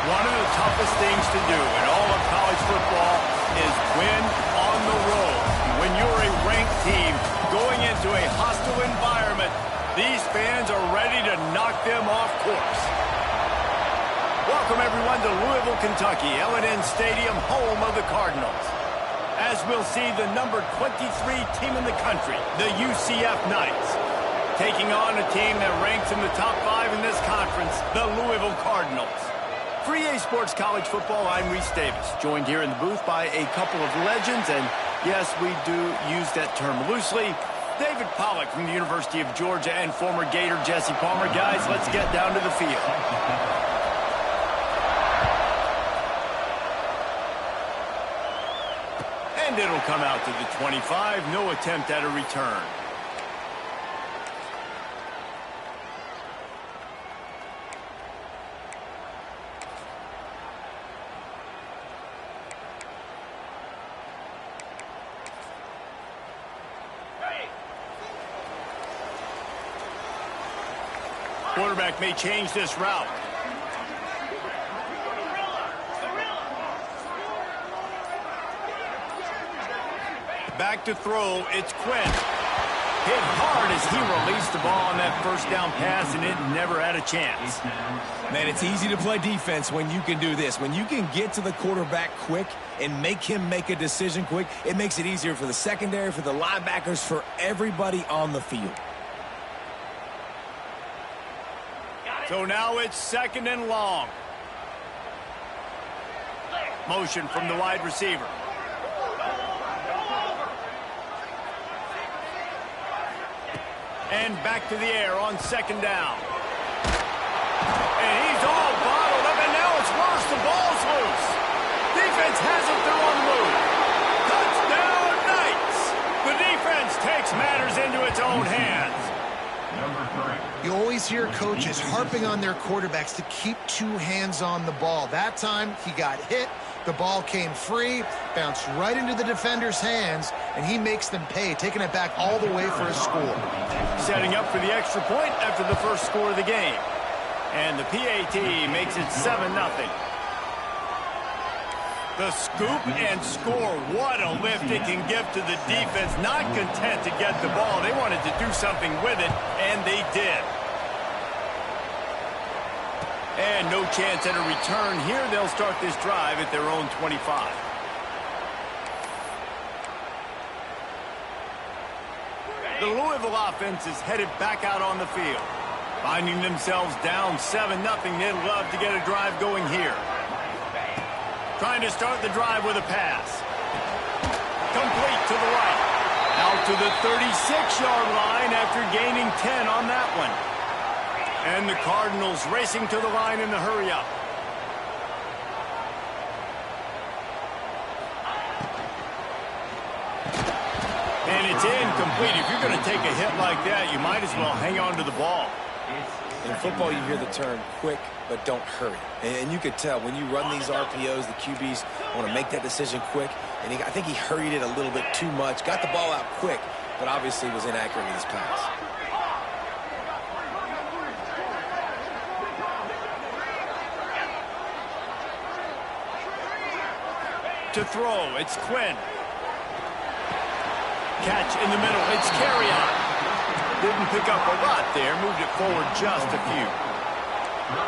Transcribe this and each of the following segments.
One of the toughest things to do in all of college football is win on the road. When you're a ranked team going into a hostile environment, these fans are ready to knock them off course. Welcome, everyone, to Louisville, Kentucky, L&N Stadium, home of the Cardinals. As we'll see, the number 23 team in the country, the UCF Knights, taking on a team that ranks in the top 5 in this conference, the Louisville Cardinals. For EA Sports College Football, I'm Reese Davis, joined here in the booth by a couple of legends, and yes, we do use that term loosely. David Pollack from the University of Georgia and former Gator Jesse Palmer. Guys, let's get down to the field. And it'll come out to the 25, no attempt at a return. Quarterback may change this route. Back to throw, it's Quinn. Hit hard as he released the ball on that first down pass, and it never had a chance. Man, it's easy to play defense when you can do this. When you can get to the quarterback quick and make him make a decision quick, it makes it easier for the secondary, for the linebackers, for everybody on the field. So now it's 2nd and long. Motion from the wide receiver. And back to the air on 2nd down. And he's all bottled up, and now it's worse. The ball's loose. Defense has it. They're on the move. Touchdown, Knights. The defense takes matters into its own hands. You always hear coaches harping on their quarterbacks to keep 2 hands on the ball. That time, he got hit. The ball came free, bounced right into the defender's hands, and he makes them pay, taking it back all the way for a score. Setting up for the extra point after the first score of the game. And the PAT makes it 7-0. The scoop and score. What a lift it can give to the defense. Not content to get the ball. They wanted to do something with it, and they did. And no chance at a return here. They'll start this drive at their own 25. The Louisville offense is headed back out on the field. Finding themselves down 7-0, they'd love to get a drive going here. Trying to start the drive with a pass. Complete to the right. Out to the 36-yard line after gaining 10 on that one. And the Cardinals racing to the line in the hurry-up. And it's incomplete. If you're going to take a hit like that, you might as well hang on to the ball. In football, you hear the term quick, but don't hurry. And you could tell when you run these RPOs, the QBs want to make that decision quick. And I think he hurried it a little bit too much. Got the ball out quick, but obviously was inaccurate with his pass. To throw, it's Quinn. Catch in the middle, it's Carrion. Didn't pick up a lot there, moved it forward just a few.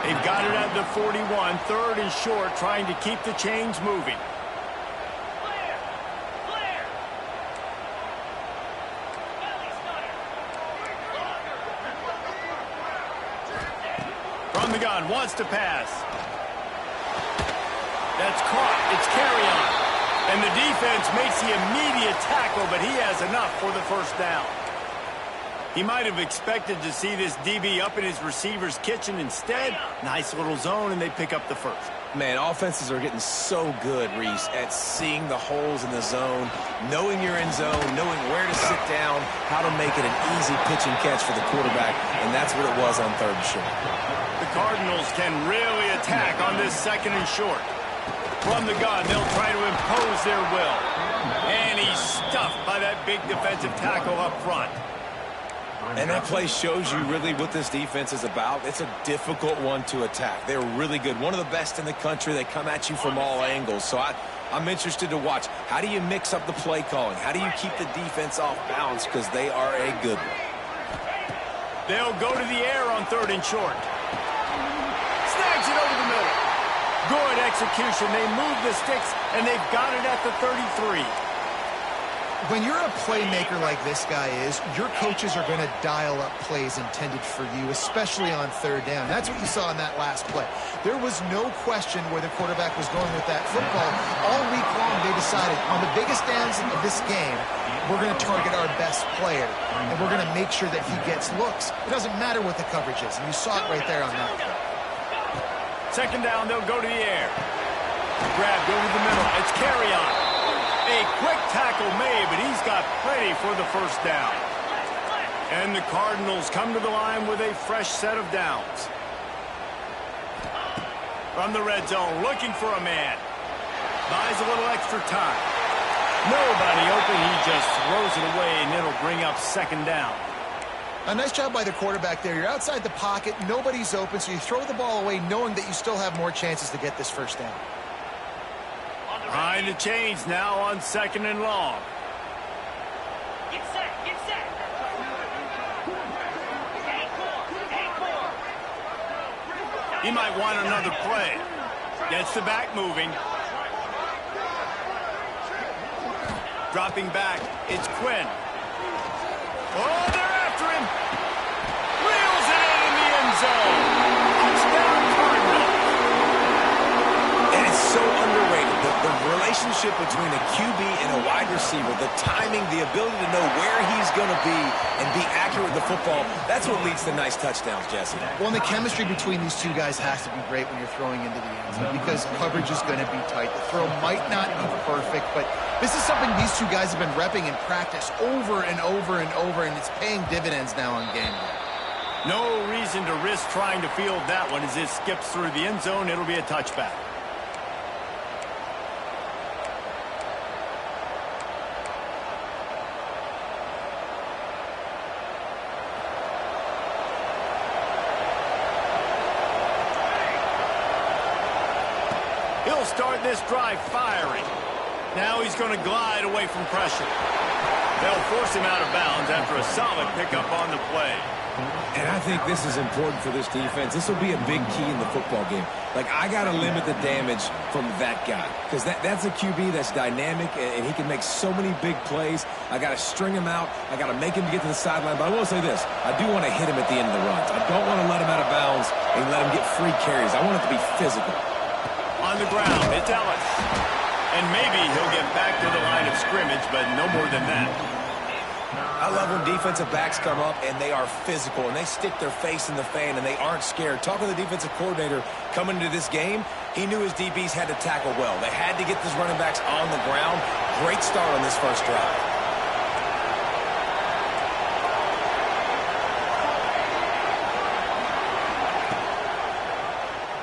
They've got it at the 41, 3rd and short, trying to keep the chains moving. From From the gun, wants to pass. That's caught. It's carry-on. And the defense makes the immediate tackle, but he has enough for the first down. He might have expected to see this DB up in his receiver's kitchen. Instead, nice little zone, and they pick up the first. Man, offenses are getting so good, Reese, at seeing the holes in the zone, knowing you're in zone, knowing where to sit down, how to make it an easy pitch and catch for the quarterback, and that's what it was on 3rd and short. The Cardinals can really attack on this 2nd and short. From the gun, they'll try to impose their will. And he's stuffed by that big defensive tackle up front. And that play shows you really what this defense is about. It's a difficult one to attack. They're really good. One of the best in the country. They come at you from all angles. So I'm interested to watch. How do you mix up the play calling? How do you keep the defense off balance? Because they are a good one. They'll go to the air on 3rd and short. Snags it over the middle. Good execution. They move the sticks, and they've got it at the 33. When you're a playmaker like this guy is, your coaches are going to dial up plays intended for you, especially on 3rd down. That's what you saw in that last play. There was no question where the quarterback was going with that football. All week long, they decided on the biggest downs of this game, we're going to target our best player, and we're going to make sure that he gets looks. It doesn't matter what the coverage is, and you saw it right there on that play. 2nd down, they'll go to the air. Grabbed over the middle. It's carry on. A quick tackle made, but he's got plenty for the first down. And the Cardinals come to the line with a fresh set of downs. From the red zone, looking for a man. Buys a little extra time. Nobody open, he just throws it away, and it'll bring up 2nd down. A nice job by the quarterback there. You're outside the pocket, nobody's open, so you throw the ball away knowing that you still have more chances to get this first down. Behind the chains now on 2nd and long. Get set, get set. He might want another play. Gets the back moving. Dropping back, it's Quinn. Oh, they're after him. Reels it in the end zone. Touchdown, Cardinals. And it's so underrated. The relationship between a QB and a wide receiver, the timing, the ability to know where he's going to be and be accurate with the football, that's what leads to nice touchdowns, Jesse. Well, and the chemistry between these two guys has to be great when you're throwing into the end zone because coverage is going to be tight. The throw might not be perfect, but this is something these two guys have been repping in practice over and over and over, and it's paying dividends now on game day. No reason to risk trying to field that one as it skips through the end zone. It'll be a touchback. He'll start this drive firing. Now he's going to glide away from pressure. They'll force him out of bounds after a solid pickup on the play. And I think this is important for this defense. This will be a big key in the football game. Like, I got to limit the damage from that guy because that's a QB that's dynamic, and he can make so many big plays. I got to string him out. I got to make him get to the sideline. But I will say this. I do want to hit him at the end of the runs. I don't want to let him out of bounds and let him get free carries. I want it to be physical. On the ground, it's Ellis. And maybe he'll get back to the line of scrimmage, but no more than that. I love when defensive backs come up and they are physical and they stick their face in the fan and they aren't scared. Talking to the defensive coordinator coming into this game, he knew his DBs had to tackle well. They had to get these running backs on the ground. Great start on this first drive.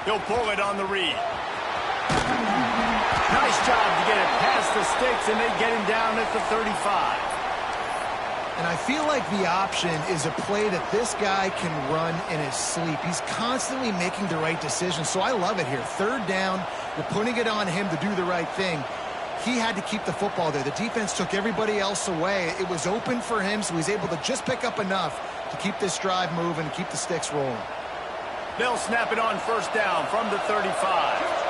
He'll pull it on the read. Nice job to get it past the sticks, and they get him down at the 35. And I feel like the option is a play that this guy can run in his sleep. He's constantly making the right decision, so I love it here. 3rd down, you're putting it on him to do the right thing. He had to keep the football there. The defense took everybody else away. It was open for him, so he's able to just pick up enough to keep this drive moving, keep the sticks rolling. They'll snap it on 1st down from the 35.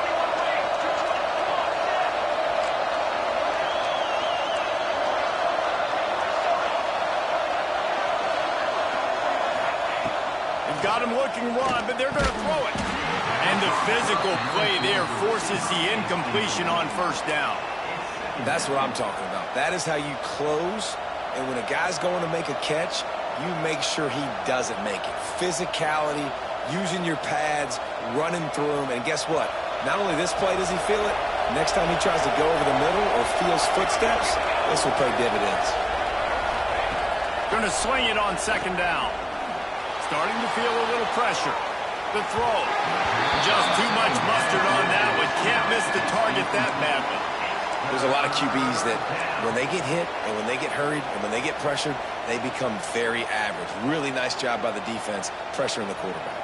got him looking run, but they're going to throw it. And the physical play there forces the incompletion on first down. That's what I'm talking about. That is how you close. And when a guy's going to make a catch, you make sure he doesn't make it. Physicality, using your pads, running through them. And guess what? Not only this play does he feel it, next time he tries to go over the middle or feels footsteps, this will pay dividends. Going to swing it on second down. Starting to feel a little pressure. The throw. Just too much mustard on that one. Can't miss the target that badly. There's a lot of QBs that when they get hit and when they get hurried and when they get pressured, they become very average. Really nice job by the defense pressuring the quarterback.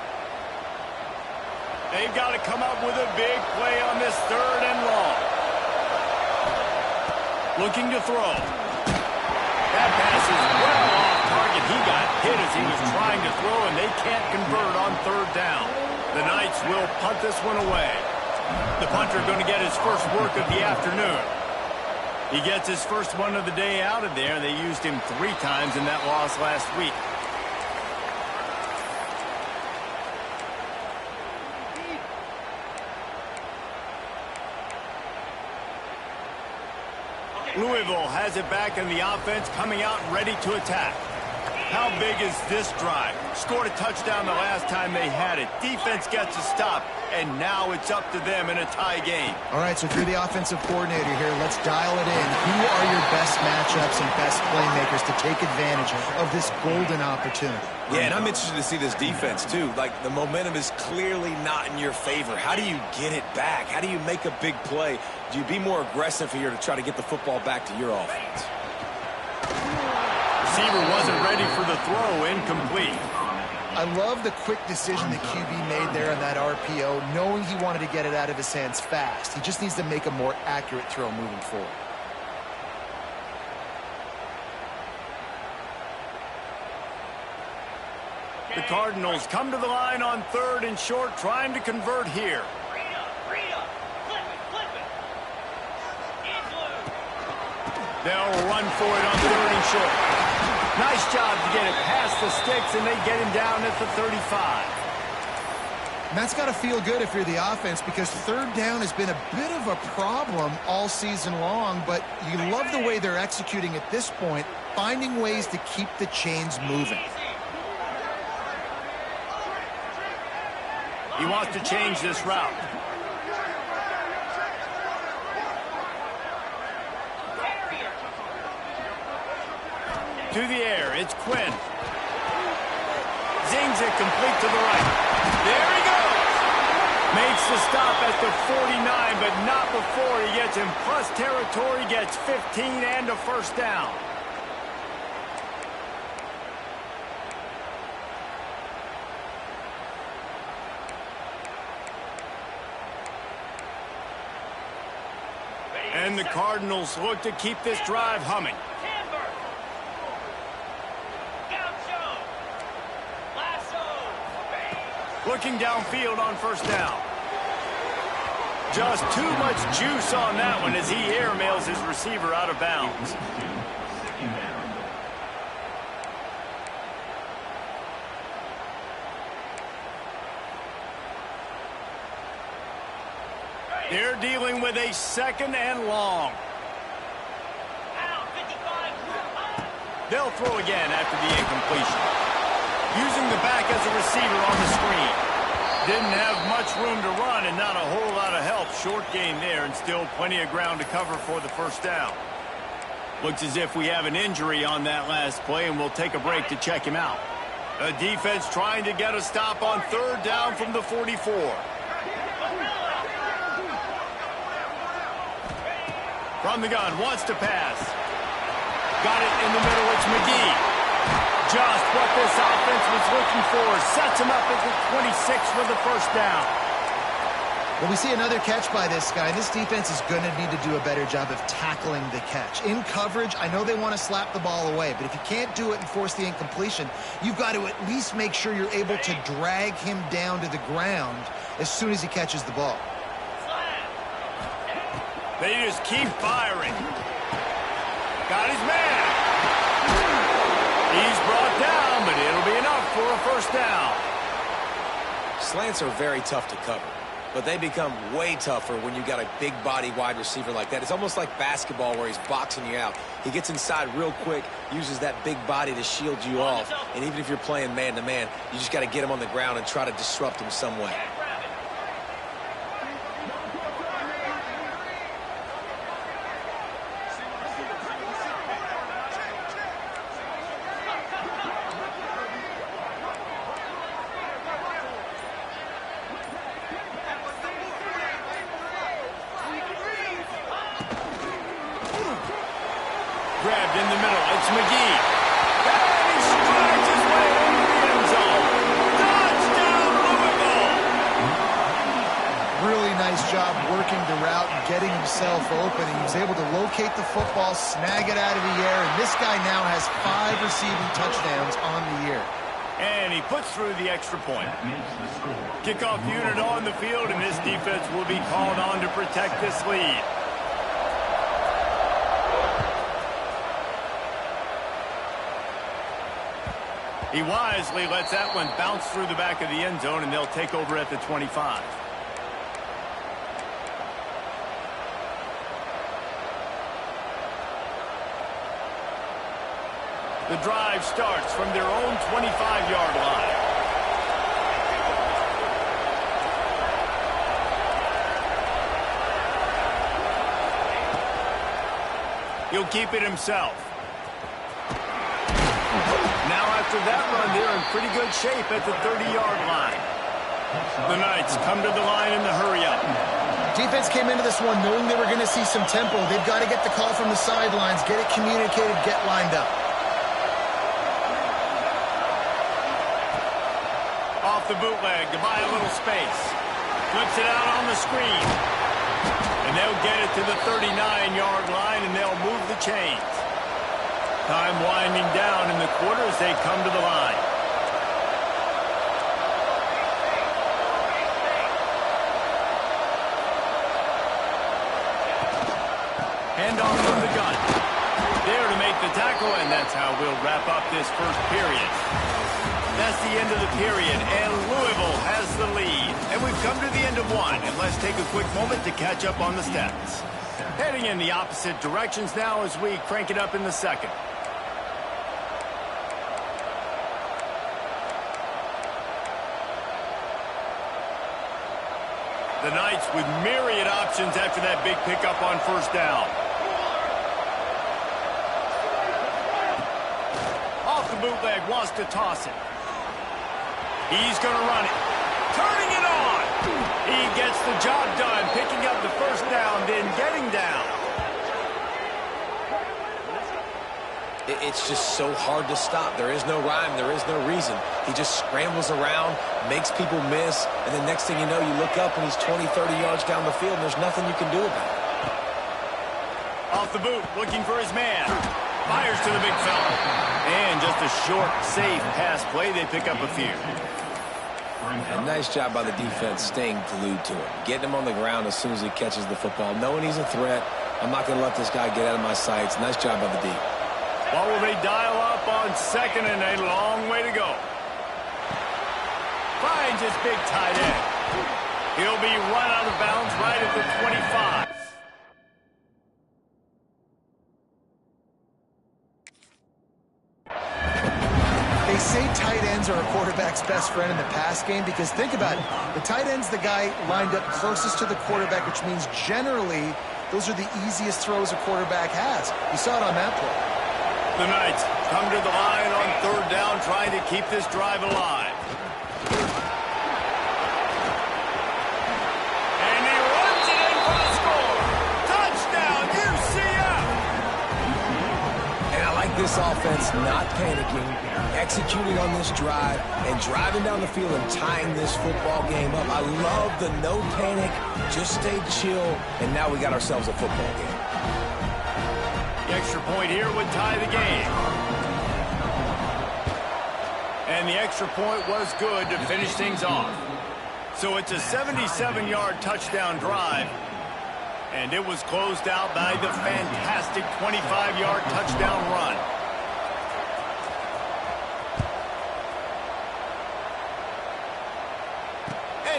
They've got to come up with a big play on this third and long. Looking to throw. That pass is well off target. He got hit as he was trying to throw, and they can't convert on third down. The Knights will punt this one away. The punter going to get his first work of the afternoon. He gets his first one of the day out of there. They used him 3 times in that loss last week. Louisville has it back in the offense, coming out ready to attack. How big is this drive? Scored a touchdown the last time they had it. Defense gets a stop, and now it's up to them in a tie game. All right, so if you're the offensive coordinator here, let's dial it in. Who are your best matchups and best playmakers to take advantage of this golden opportunity? Yeah, and I'm interested to see this defense, too. Like, the momentum is clearly not in your favor. How do you get it back? How do you make a big play? Do you be more aggressive here to try to get the football back to your offense? Receiver wasn't ready for the throw, incomplete. I love the quick decision the QB made there on that RPO, knowing he wanted to get it out of his hands fast. He just needs to make a more accurate throw moving forward. The Cardinals come to the line on third and short, trying to convert here. They'll run for it on third and short. Nice job to get it past the sticks, and they get him down at the 35. And that's got to feel good if you're the offense, because third down has been a bit of a problem all season long, but you love the way they're executing at this point, finding ways to keep the chains moving. He wants to change this route. To the air, it's Quinn. Zings it complete to the right. There he goes. Makes the stop at the 49, but not before he gets in plus territory, gets 15 and a first down. And the Cardinals look to keep this drive humming. Looking downfield on first down. Just too much juice on that one as he airmails his receiver out of bounds. They're dealing with a second and long. They'll throw again after the incompletion. Using the back as a receiver on the screen. Didn't have much room to run and not a whole lot of help. Short gain there and still plenty of ground to cover for the first down. Looks as if we have an injury on that last play, and we'll take a break to check him out. The defense trying to get a stop on third down from the 44. From the gun, wants to pass. Got it in the middle, it's McGee. Just what this offense was looking for. Sets him up at the 26 for the first down. Well, we see another catch by this guy. This defense is going to need to do a better job of tackling the catch. In coverage, I know they want to slap the ball away, but if you can't do it and force the incompletion, you've got to at least make sure you're able to drag him down to the ground as soon as he catches the ball. They just keep firing. Got his man. He's brought down, but it'll be enough for a first down. Slants are very tough to cover, but they become way tougher when you got a big body wide receiver like that. It's almost like basketball where he's boxing you out. He gets inside real quick, uses that big body to shield you off. And even if you're playing man-to-man, you just got to get him on the ground and try to disrupt him some way. Grabbed in the middle. It's McGee. And he strides his way into the end zone. Touchdown, Louisville! Really nice job working the route and getting himself open. He was able to locate the football, snag it out of the air, and this guy now has 5 receiving touchdowns on the year. And he puts through the extra point. Kickoff unit on the field, and this defense will be called on to protect this lead. He wisely lets that one bounce through the back of the end zone, and they'll take over at the 25. The drive starts from their own 25-yard line. He'll keep it himself. Now after that run, they're in pretty good shape at the 30-yard line. The Knights come to the line in the hurry-up. Defense came into this one knowing they were going to see some tempo. They've got to get the call from the sidelines, get it communicated, get lined up. Off the bootleg to buy a little space. Flips it out on the screen. And they'll get it to the 39-yard line, and they'll move the chains. Time winding down in the quarter as they come to the line. Handoff from the gun. There to make the tackle, and that's how we'll wrap up this first period. That's the end of the period, and Louisville has the lead. And we've come to the end of one, and let's take a quick moment to catch up on the stats. Heading in the opposite directions now as we crank it up in the second. The Knights with myriad options after that big pickup on first down. Off the bootleg, wants to toss it. He's going to run it. Turning it on. He gets the job done, picking up the first down, then getting down. It's just so hard to stop. There is no rhyme. There is no reason. He just scrambles around, makes people miss, and the next thing you know, you look up and he's 20, 30 yards down the field, and there's nothing you can do about it. Off the boot, looking for his man. Fires to the big fella. And just a short, safe pass play. They pick up a few. A nice job by the defense staying glued to him, getting him on the ground as soon as he catches the football, knowing he's a threat. I'm not going to let this guy get out of my sights. Nice job by the D. What will they dial up on second, and a long way to go? Finds his big tight end. He'll be run out of bounds right at the 25. They say tight ends are a quarterback's best friend in the pass game because think about it. The tight end's the guy lined up closest to the quarterback, which means generally those are the easiest throws a quarterback has. You saw it on that play. The Knights come to the line on third down, trying to keep this drive alive. And he runs it in for the score. Touchdown, UCF! And I like this offense not panicking, executing on this drive, and driving down the field and tying this football game up. I love the no panic, just stay chill, and now we got ourselves a football game. The extra point here would tie the game. And the extra point was good to finish things off. So it's a 77-yard touchdown drive. And it was closed out by the fantastic 25-yard touchdown run.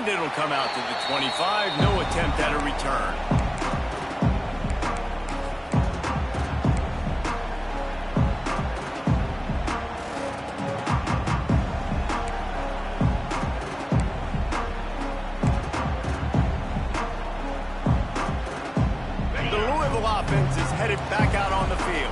And it'll come out to the 25. No attempt at a return. The Louisville offense is headed back out on the field.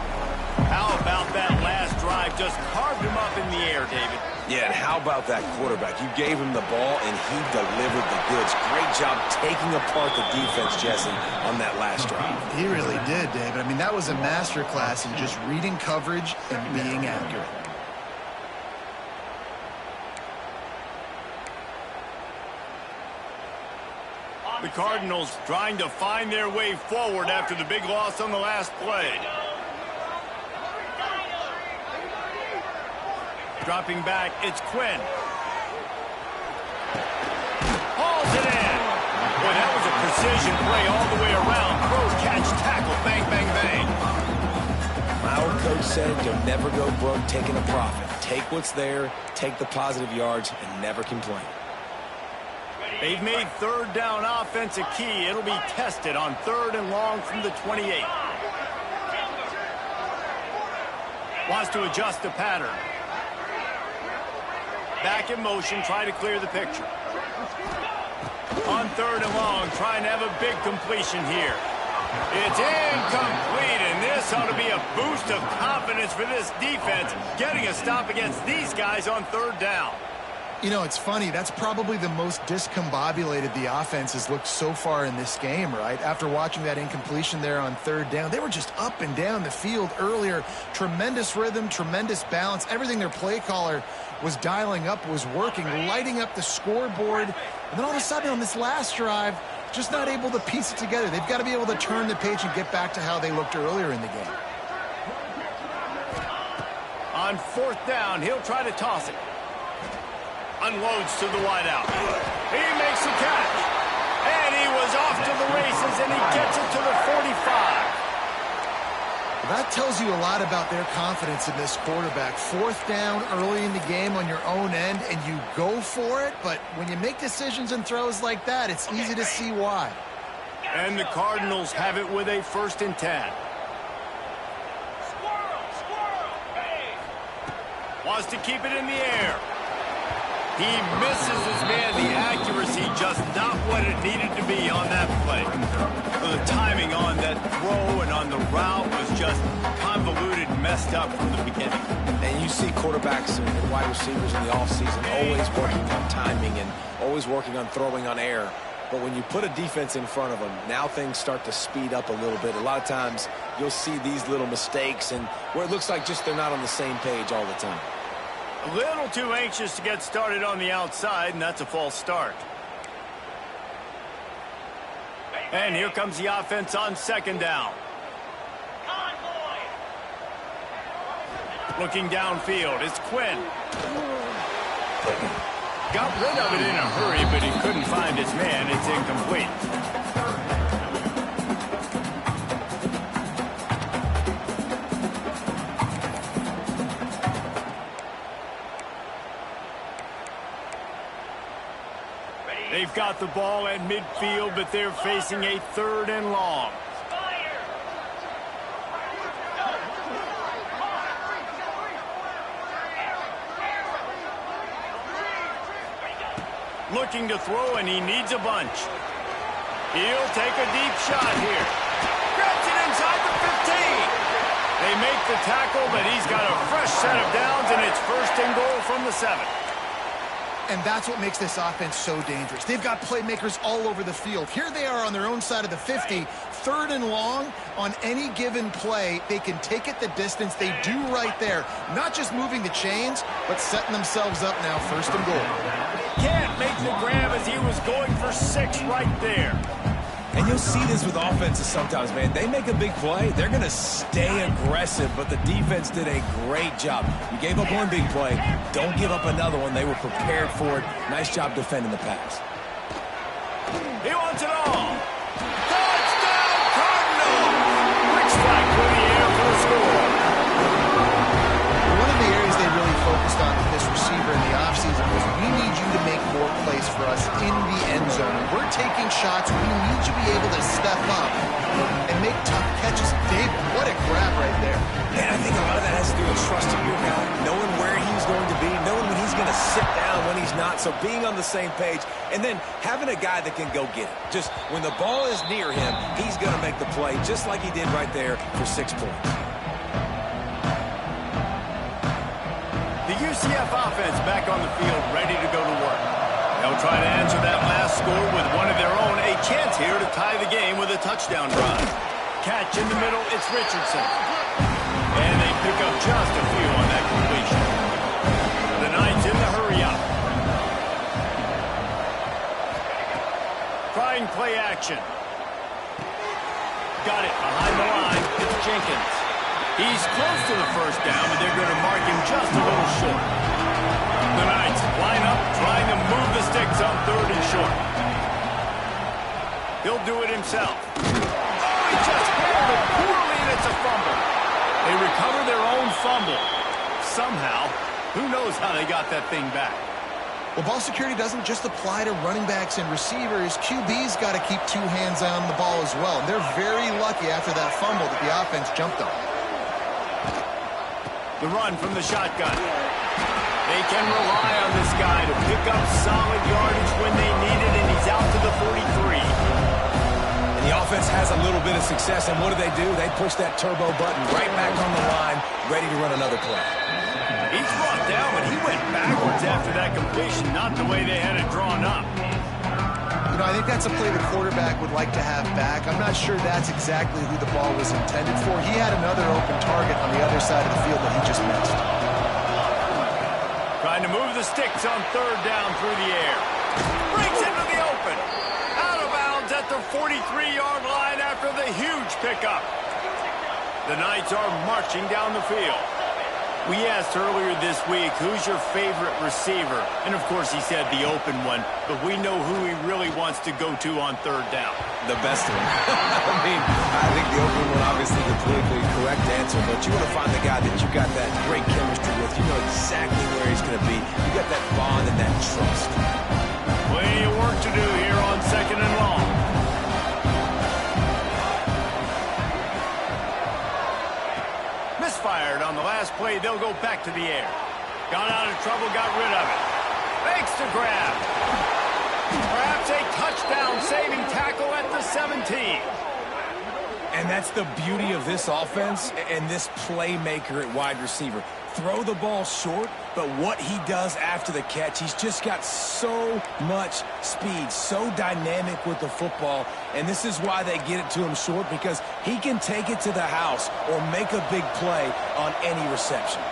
How about that last drive? Just carved him up in the air, David. Yeah, and how about that quarterback? You gave him the ball, and he delivered the goods. Great job taking apart the defense, Jesse, on that last drive. He really did, David. I mean, that was a masterclass in just reading coverage and being accurate. The Cardinals trying to find their way forward after the big loss on the last play. Dropping back, it's Quinn. Hauls it in. Boy, that was a precision play all the way around. Throw, catch, tackle, bang, bang, bang. My old coach said you'll never go broke taking a profit. Take what's there, take the positive yards, and never complain. They've made third down offense a key. It'll be tested on 3rd and long from the 28. Wants to adjust the pattern. Back in motion, try to clear the picture. On 3rd and long, trying to have a big completion here. It's incomplete, and this ought to be a boost of confidence for this defense, getting a stop against these guys on 3rd down. You know, it's funny. That's probably the most discombobulated the offense has looked so far in this game, right? After watching that incompletion there on 3rd down, they were just up and down the field earlier. Tremendous rhythm, tremendous balance. Everything their play caller was dialing up was working, lighting up the scoreboard. And then all of a sudden on this last drive, just not able to piece it together. They've got to be able to turn the page and get back to how they looked earlier in the game. On 4th down, he'll try to toss it. Unloads to the wideout. He makes the catch. And he was off to the races, and he gets it to the 45. That tells you a lot about their confidence in this quarterback. 4th down early in the game on your own end, and you go for it. But when you make decisions and throws like that, it's easy to see why. And the Cardinals have it with a 1st and 10. Wants to keep it in the air. He misses his man. The accuracy just not what it needed to be on that play. The timing on that throw and on the route was just convoluted, messed up from the beginning. And you see quarterbacks and wide receivers in the offseason always working on timing and always working on throwing on air. But when you put a defense in front of them, now things start to speed up a little bit. A lot of times you'll see these little mistakes and where it looks like just they're not on the same page all the time. A little too anxious to get started on the outside, and that's a false start. And here comes the offense on 2nd down. Looking downfield, it's Quinn. Got rid of it in a hurry, but he couldn't find his man. It's incomplete. They've got the ball at midfield, but they're facing a 3rd and long. Looking to throw, and he needs a bunch. He'll take a deep shot here. Grabs it inside the 15. They make the tackle, but he's got a fresh set of downs, and it's 1st and goal from the 7. And that's what makes this offense so dangerous. They've got playmakers all over the field. Here they are on their own side of the 50, 3rd and long. On any given play, they can take it the distance. They do right there. Not just moving the chains, but setting themselves up now 1st and goal. Can't make the grab as he was going for 6 right there. And you'll see this with offenses sometimes, man. They make a big play, they're going to stay aggressive, but the defense did a great job. You gave up one big play, don't give up another one. They were prepared for it. Nice job defending the pass. He wants it all. Touchdown, Cardinals! Quick strike for the air for the score. One of the areas they really focused on with this receiver in the offseason was we need you to make more plays for us in the zone. We're taking shots. We need you to be able to step up and make tough catches. David, what a grab right there. And I think a lot of that has to do with trusting your guy, knowing where he's going to be, knowing when he's going to sit down, when he's not. So being on the same page, and then having a guy that can go get it. Just when the ball is near him, he's going to make the play, just like he did right there for 6 points. The UCF offense back on the field, ready to go to work. They'll try to answer that last score with one of their own. A chance here to tie the game with a touchdown drive. Catch in the middle, it's Richardson. And they pick up just a few on that completion. The Knights in the hurry up. Trying play action. Got it behind the line. It's Jenkins. He's close to the first down, but they're going to mark him just a little short. The Knights line up, trying to move the sticks on 3rd and short. He'll do it himself. Oh, he just handled it poorly, and it's a fumble. They recover their own fumble. Somehow, who knows how they got that thing back. Well, ball security doesn't just apply to running backs and receivers. QB's got to keep 2 hands on the ball as well. And they're very lucky after that fumble that the offense jumped on. The run from the shotgun. They can rely on this guy to pick up solid yardage when they need it, and he's out to the 43. And the offense has a little bit of success, and what do? They push that turbo button right back on the line, ready to run another play. He's brought down, but he went backwards after that completion, not the way they had it drawn up. You know, I think that's a play the quarterback would like to have back. I'm not sure that's exactly who the ball was intended for. He had another open target on the other side of the field that he just missed. Trying to move the sticks on 3rd down through the air. Breaks into the open. Out of bounds at the 43-yard line after the huge pickup. The Knights are marching down the field. We asked earlier this week, who's your favorite receiver? And, of course, he said the open one, but we know who he really wants to go to on 3rd down. The best one. I think the open one, obviously, the politically correct answer, but you want to find the guy that you got that great chemistry with. You know exactly where he's going to be. You got that bond and that trust. Plenty of work to do here on 2nd and long. Misfired on the last play. They'll go back to the air. Got out of trouble, got rid of it. Makes the grab. Perhaps a touchdown-saving tackle at the 17. And that's the beauty of this offense and this playmaker at wide receiver. Throw the ball short, but what he does after the catch, he's just got so much speed, so dynamic with the football, and this is why they get it to him short, because he can take it to the house or make a big play on any reception.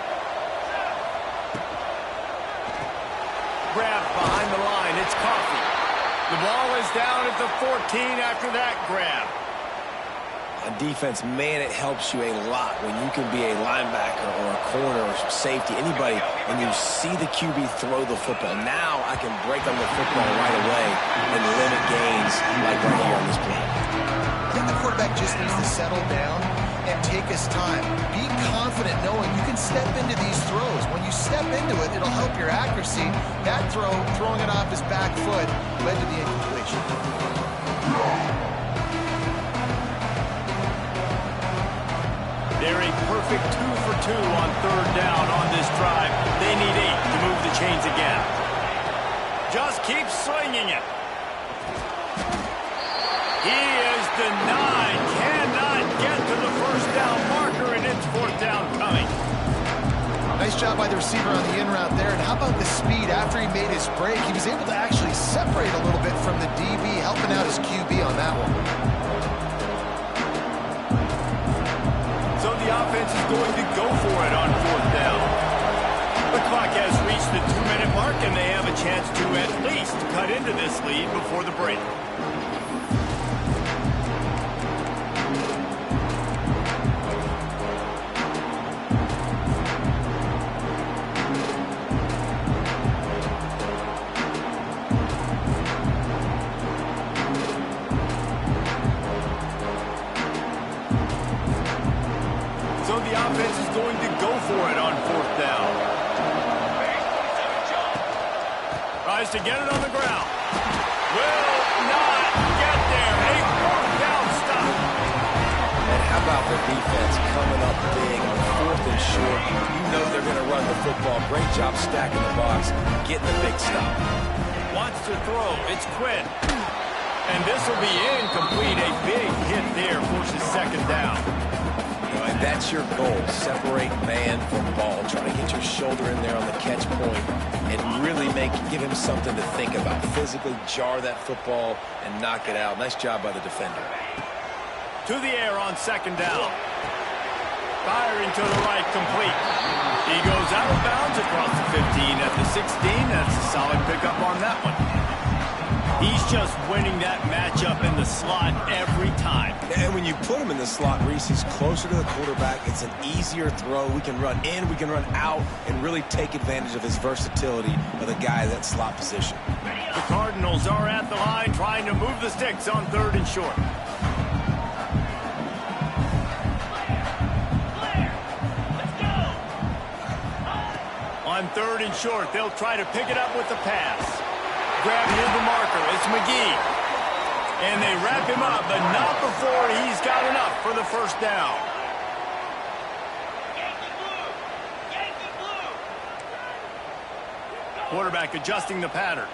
Grab behind the line, it's Coffee. The ball is down at the 14 after that grab. On defense, man, it helps you a lot when you can be a linebacker or a corner or safety, anybody, and you see the QB throw the football. Now I can break on the football right away and limit gains like right here on this play. I think the quarterback just needs to settle down and take his time. Be confident knowing you can step into these throws. When you step into it, it'll help your accuracy. That throw, throwing it off his back foot, led to the incompletion. They're a perfect 2 for 2 on 3rd down on this drive. They need 8 to move the chains again. Just keep slinging it. He is denied. Cannot get to the first down marker, and it's 4th down coming. Nice job by the receiver on the in route there. And how about the speed after he made his break? He was able to actually separate a little bit from the DB, helping out his QB on that one. So the offense is going to go for it on 4th down. The clock has reached the 2-minute mark, and they have a chance to at least cut into this lead before the break. So the offense is going to go for it on 4th down. Tries to get it on the ground. Will not get there. A fourth down stop. And how about the defense coming up big on 4th and short? You know they're going to run the football. Great job stacking the box, getting the big stop. Wants to throw. It's Quinn. And this will be incomplete. A big hit there forces 2nd down. And that's your goal. Separate man from ball. Try to get your shoulder in there on the catch point and really give him something to think about. Physically jar that football and knock it out. Nice job by the defender. To the air on 2nd down. Firing to the right, complete. He goes out of bounds across the 15 at the 16. That's a solid pickup on that one. He's just winning that matchup in the slot every time. And when you put him in the slot, Reese, he's closer to the quarterback. It's an easier throw. We can run in, we can run out, and really take advantage of his versatility of the guy in that slot position. The Cardinals are at the line trying to move the sticks on 3rd and short. On 3rd and short, they'll try to pick it up with the pass. Grab near the marker. It's McGee. And they wrap him up, but not before he's got enough for the 1st down. Quarterback adjusting the pattern.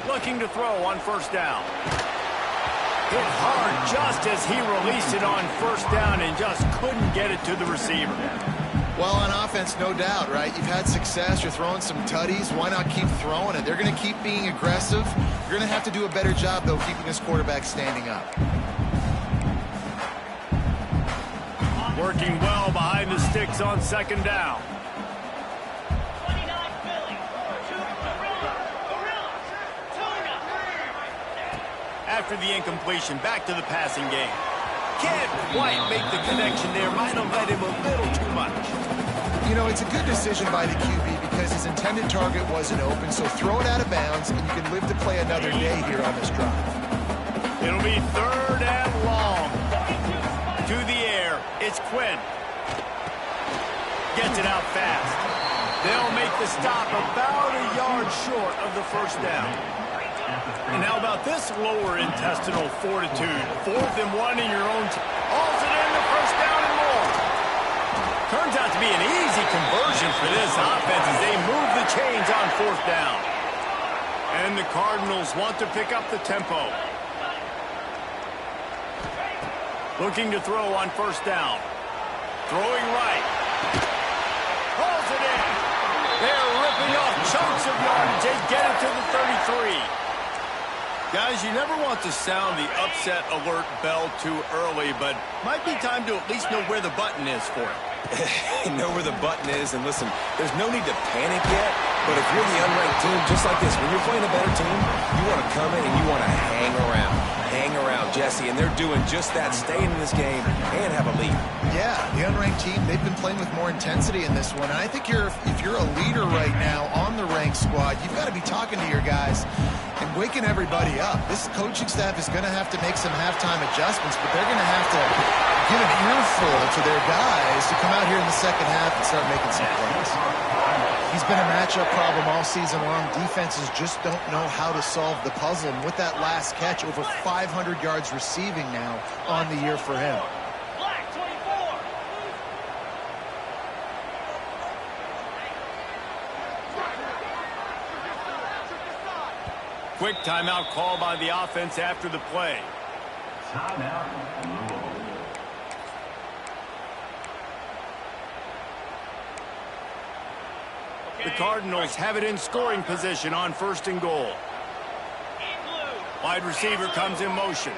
Looking to throw on 1st down. Hit hard just as he released it on 1st down and just couldn't get it to the receiver. Well, on offense, no doubt, right? You've had success. You're throwing some tutties. Why not keep throwing it? They're going to keep being aggressive. You're going to have to do a better job, though, keeping this quarterback standing up. Working well behind the sticks on 2nd down. After the incompletion, back to the passing game. Can't quite make the connection there. Might have led him a little too much. You know, it's a good decision by the QB because his intended target wasn't open, so throw it out of bounds, and you can live to play another day here on this drive. It'll be 3rd and long. To the air, it's Quinn. Gets it out fast. They'll make the stop about a yard short of the 1st down. And how about this lower intestinal fortitude? 4th and 1 in your own. Hauls it in the 1st down and more. Turns out to be an easy conversion for this offense as they move the chains on 4th down. And the Cardinals want to pick up the tempo. Looking to throw on 1st down. Throwing right. Hauls it in. They're ripping off chunks of yardage. They get it to the 33. Guys, you never want to sound the upset alert bell too early, but might be time to at least know where the button is for it. Know where the button is, and listen, there's no need to panic yet, but if you're the unranked team, just like this, when you're playing a better team, you want to come in and you want to hang around. Hang around, Jesse, and they're doing just that, staying in this game and have a lead. Yeah, the unranked team, they've been playing with more intensity in this one, and I think if you're a leader right now on the ranked squad, you've got to be talking to your guys and waking everybody up. This coaching staff is going to have to make some halftime adjustments, but they're going to have to give an earful to their guys to come out here in the 2nd half and start making some plays. He's been a matchup problem all season long. Defenses just don't know how to solve the puzzle. And with that last catch, over 500 yards receiving now on the year for him. Black 24. Quick timeout call by the offense after the play. The Cardinals have it in scoring position on 1st and goal. Wide receiver comes in motion.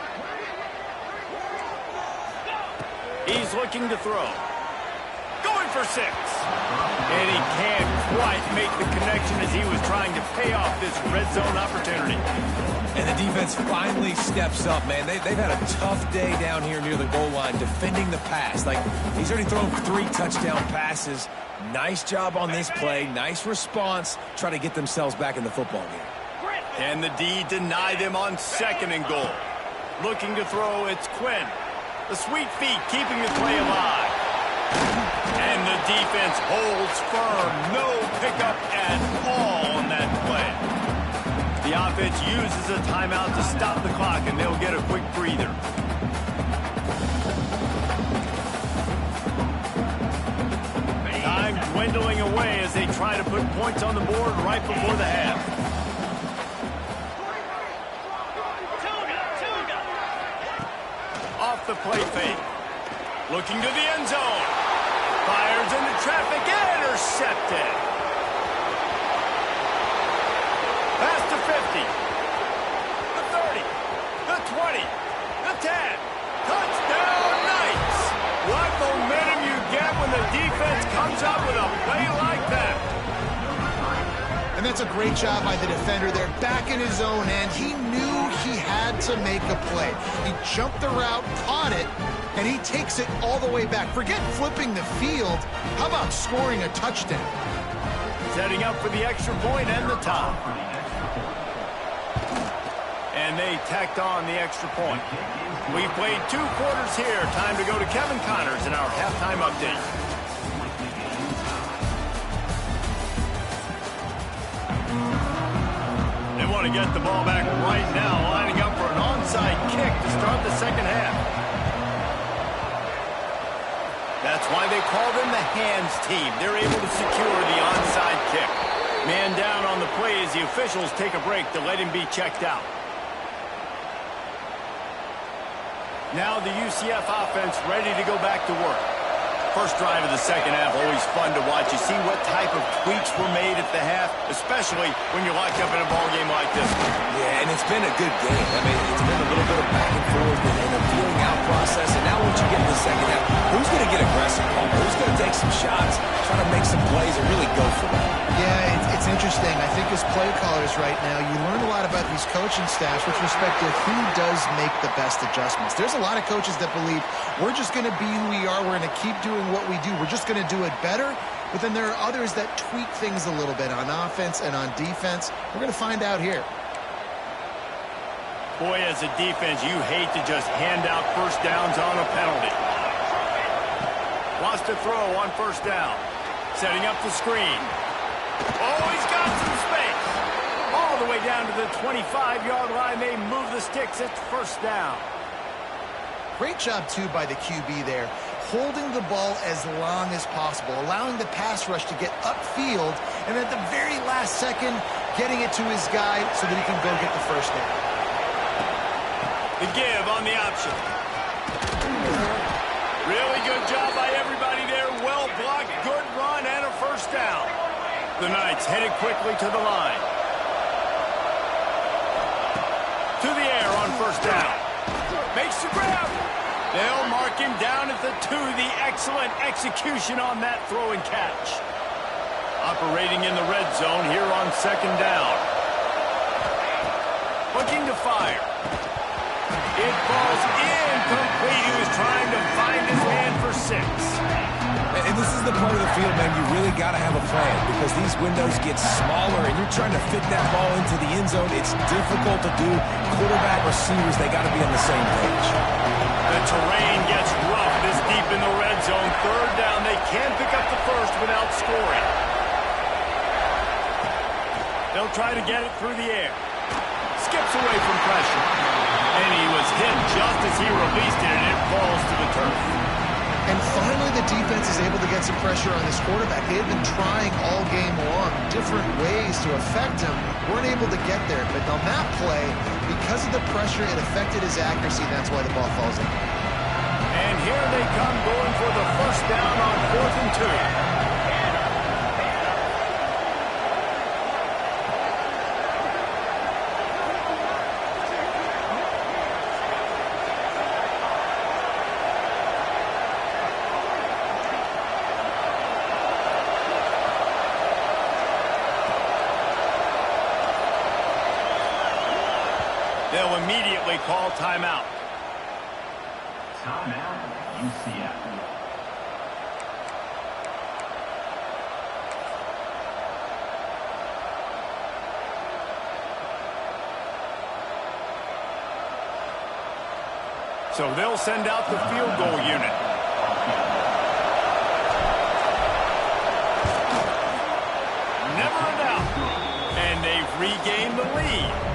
He's looking to throw. Going for 6. And he can't quite make the connection as he was trying to pay off this red zone opportunity. And the defense finally steps up, man. They've had a tough day down here near the goal line defending the pass. Like, he's already thrown 3 touchdown passes. Nice job on this play. Nice response. Try to get themselves back in the football game. And the D deny them on 2nd and goal. Looking to throw, it's Quinn. The sweet feet keeping the play alive. And the defense holds firm. No pickup at all on that play. The offense uses a timeout to stop the clock, and they'll get a quick breather. Time dwindling away as they try to put points on the board right before the half. Off the play fake. Looking to the end zone. Fires into traffic. Intercepted. Pass to 50. The 30. The 20. The 10. Touchdown Knights. What momentum you get when the defense comes up with a play like that. And that's a great job by the defender there, back in his own end. He knew he had to make a play. He jumped the route, caught it, and he takes it all the way back. Forget flipping the field. How about scoring a touchdown? Setting up for the extra point and the tie. And they tacked on the extra point. We've played 2 quarters here. Time to go to Kevin Connors in our halftime update. They want to get the ball back right now, lining up for an onside kick to start the second half. That's why they call them the hands team. They're able to secure the onside kick. Man down on the play as the officials take a break to let him be checked out. Now the UCF offense ready to go back to work. First drive of the second half, always fun to watch. You see what type of tweaks were made at the half, especially when you're locked up in a ball game like this one. Yeah, and it's been a good game. I mean, it's been a little bit of back and forth and a feeling out process. And now once you get in the second half, who's going to get aggressive? Who's going to take some shots, try to make some plays, and really go for it? Yeah, it's interesting. I think as play callers right now, you learn a lot about these coaching staffs with respect to who does make the best adjustments. There's a lot of coaches that believe we're just going to be who we are. We're going to keep doing what we do. We're just going to do it better. But then there are others that tweak things a little bit on offense and on defense. We're going to find out here. Boy, as a defense, you hate to just hand out first downs on a penalty. Lost a throw on first down. Setting up the screen. Oh, he's got some space. All the way down to the 25-yard line. They move the sticks. It's first down. Great job, too, by the QB there, holding the ball as long as possible, allowing the pass rush to get upfield, and at the very last second, getting it to his guy so that he can go get the first down. The give on the option. Really good job by everybody there. Well blocked, good run, and a first down. The Knights headed quickly to the line. To the air on first down. Makes the grab. They'll mark him down at the 2. The excellent execution on that throw and catch. Operating in the red zone here on second down. Looking to fire. It falls incomplete. He was trying to find his man for 6. And this is the part of the field, man, you really got to have a plan because these windows get smaller and you're trying to fit that ball into the end zone. It's difficult to do. Quarterback, receivers, they got to be on the same page. The terrain gets rough this deep in the red zone. Third down, they can pick up the first without scoring. They'll try to get it through the air. Skips away from pressure. And he was hit just as he released it, and it falls to the turf. And finally, the defense is able to get some pressure on this quarterback. They had been trying all game long, different ways to affect him. Weren't able to get there. But on that play, because of the pressure, it affected his accuracy, and that's why the ball falls in. And here they come going for the first down on 4th and 2. They'll immediately call timeout. Timeout, UCF. So they'll send out the field goal unit. Never a doubt. And they've regained the lead.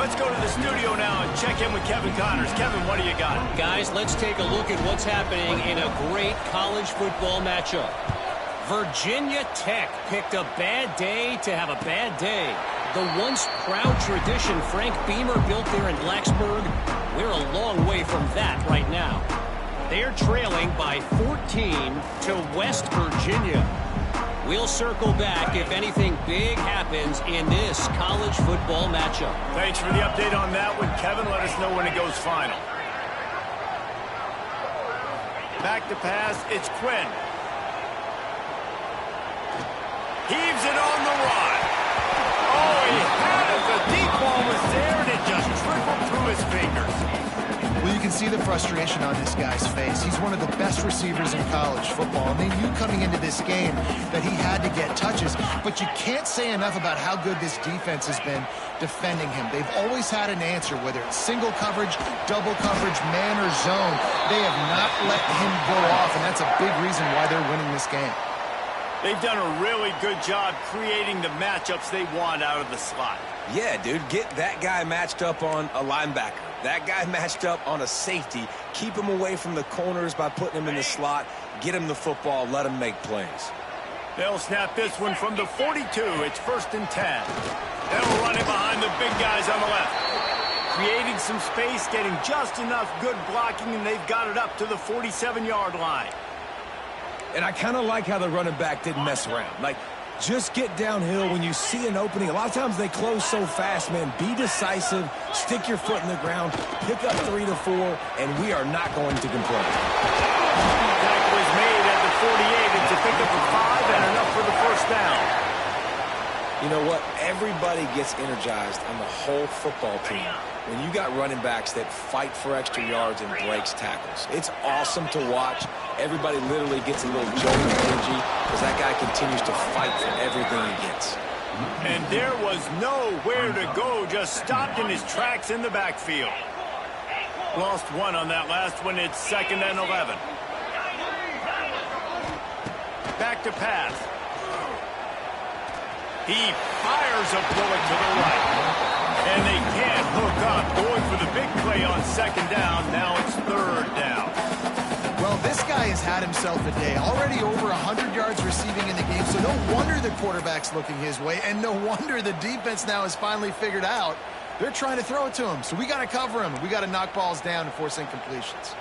Let's go to the studio now and check in with Kevin Connors. Kevin, what do you got? Guys, let's take a look at what's happening in a great college football matchup. Virginia Tech picked a bad day to have a bad day. The once proud tradition Frank Beamer built there in Blacksburg, we're a long way from that right now. They're trailing by 14 to West Virginia. We'll circle back if anything big happens in this college football matchup. Thanks for the update on that one, Kevin. Let us know when it goes final. Back to pass, it's Quinn. Heaves it on the run. Oh, he had it. The deep ball was there, and it just trickled through his fingers. Well, you can see the frustration on this guy's face. He's one of the best receivers in college football, and they knew coming into this game that he had to get touches, but you can't say enough about how good this defense has been defending him. They've always had an answer, whether it's single coverage, double coverage, man or zone. They have not let him go off, and that's a big reason why they're winning this game. They've done a really good job creating the matchups they want out of the slot. Yeah, dude, get that guy matched up on a linebacker. That guy matched up on a safety. Keep him away from the corners by putting him in the slot. Get him the football. Let him make plays. They'll snap this one from the 42. It's 1st and 10. They'll run it behind the big guys on the left. Creating some space, getting just enough good blocking, and they've got it up to the 47-yard line. And I kind of like how the running back didn't mess around. Like, just get downhill when you see an opening. A lot of times they close so fast, man. Be decisive, stick your foot in the ground, pick up 3 to 4, and we are not going to complain. Tackle is made at the 48. It's a pickup of 5 and enough for the first down. You know what? Everybody gets energized on the whole football team when you got running backs that fight for extra yards and breaks tackles. It's awesome to watch. Everybody literally gets a little jolt of energy because that guy continues to fight for everything he gets. And there was nowhere to go, just stopped in his tracks in the backfield. Lost one on that last one. It's 2nd and 11. Back to pass. He fires a bullet to the right. And they can't hook up, going for the big play on 2nd down. Now it's 3rd down. Well, this guy has had himself a day. Already over 100 yards receiving in the game, so no wonder the quarterback's looking his way, and no wonder the defense now has finally figured out they're trying to throw it to him. So we got to cover him. We got to knock balls down and force incompletions.